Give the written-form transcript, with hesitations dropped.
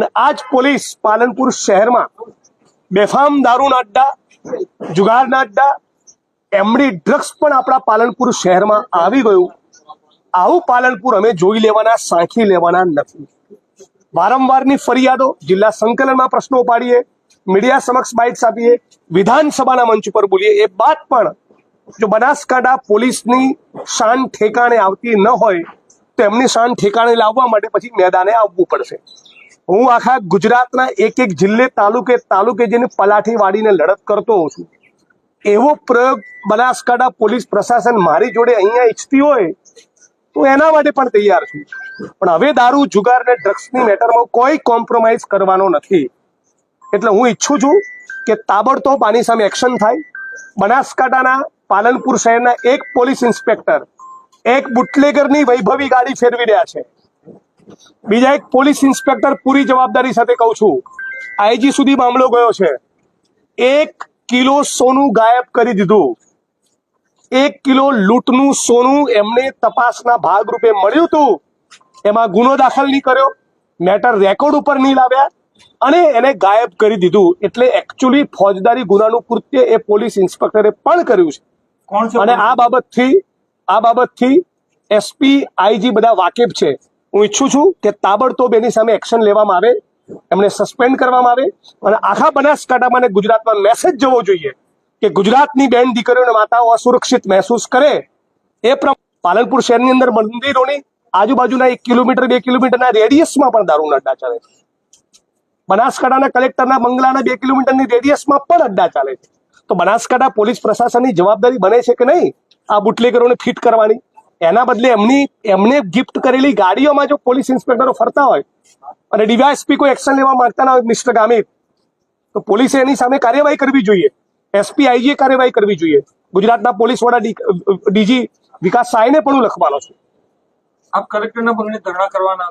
અને આ જ પોલીસ પાલનપુર શહેરમાં બેફામ દારૂના અડ્ડા, જુગારના અડ્ડા, એમડી ડ્રગ્સ પણ આપણા પાલનપુર શહેરમાં આવી ગયું. આવું પાલનપુર અમે જોઈ લેવાના, સાંખી લેવાના નથી. વારંવારની ફરિયાદો, જિલ્લા સંકલનમાં પ્રશ્નો પાડીએ, મીડિયા સમક્ષ બાઇટ્સ આપીએ, વિધાનસભાના મંચ પર બોલીએ. એ બાદ પણ જો બનાસકાંઠા પોલીસની શાન ઠેકાણે આવતી ન હોય તો એમની શાન ઠેકાણે લાવવા માટે પછી મેદાને આવવું પડશે. હું આખા ગુજરાતના એક એક જિલ્લે તાલુકે જઈને પલાઠી વાળીને લડત કરતો હોઉં છું. એવો પ્રયોગ બનાસકાંઠા પોલીસ પ્રશાસન મારી જોડે અહીંયા ઈચ્છતી હોય તો એના માટે પણ તૈયાર છું. પણ હવે દારૂ, જુગાર ને ડ્રગ્સની મેટરમાં કોઈ કોમ્પ્રોમાઇઝ કરવાનો નથી. એટલે હું ઈચ્છું છું કે તાબડતોબ આની સામે એક્શન થાય. બનાસકાંઠાના પાલનપુર શહેરના એક પોલીસ ઇન્સ્પેક્ટર એક બુટલેગરની વૈભવી ગાડી ફેરવી રહ્યા છે. બીજા એક પોલીસ ઇન્સ્પેક્ટર પૂરી જવાબદારી સાથે કહું છું, આઈજી સુધી મામલો ગયો છે. 1 કિલો સોનું ગાયબ કરી દીધું. 1 કિલો લૂંટનું સોનું એમને તપાસના ભાગરૂપે મળ્યું હતું. એમાં ગુનો દાખલ નહીં કર્યો, મેટર રેકોર્ડ ઉપર નહીં લાવ્યા અને એને ગાયબ કરી દીધું. એટલે એકચ્યુઅલી ફોજદારી ગુનાનું કૃત્ય એ પોલીસ ઇન્સ્પેક્ટરે પણ કર્યું છે. અને આ બાબતથી એસપી, આઈજી બધા વાકેફ છે. હું ઈચ્છું છું કે તાબડતોબ એની સામે એક્શન લેવામાં આવે, એમને સસ્પેન્ડ કરવામાં આવે અને આખા બનાસકાંઠામાં અને ગુજરાતમાં મેસેજ જવો જોઈએ કે ગુજરાતની બેન દીકરીઓ અને માતાઓ અસુરક્ષિત મહેસૂસ કરે. એ પાલનપુર શહેરની અંદર મંદિરોની આજુબાજુના 1 કિલોમીટર 2 કિલોમીટરના રેડિયસમાં પણ દારૂના અડ્ડા ચાલે છે. બનાસકાંઠાના કલેક્ટરના બંગલાના 2 કિલોમીટરની રેડિયસમાં પણ અડ્ડા ચાલે છે. તો બનાસકાંઠા પોલીસ પ્રશાસનની જવાબદારી બને છે કે નહીં આ બુટલેગરોને ફિટ કરવાની? એના બદલે એમને ગિફ્ટ કરેલી ગાડીઓમાં જો પોલીસ ઇન્સ્પેક્ટરો ફરતા હોય અને ડીવાયએસપી કોઈ એક્શન લેવા માંગતા ના હોય મિસ્ટર ગામિત, તો પોલીસે એની સામે કાર્યવાહી કરવી જોઈએ. એસપી, આઈજીએ કાર્યવાહી કરવી જોઈએ. ગુજરાતના પોલીસ વડા ડીજી વિકાસ સહાયને પણ હું લખવાનો છું. આપ કલેક્ટરના બંગલે ધરણા કરવાના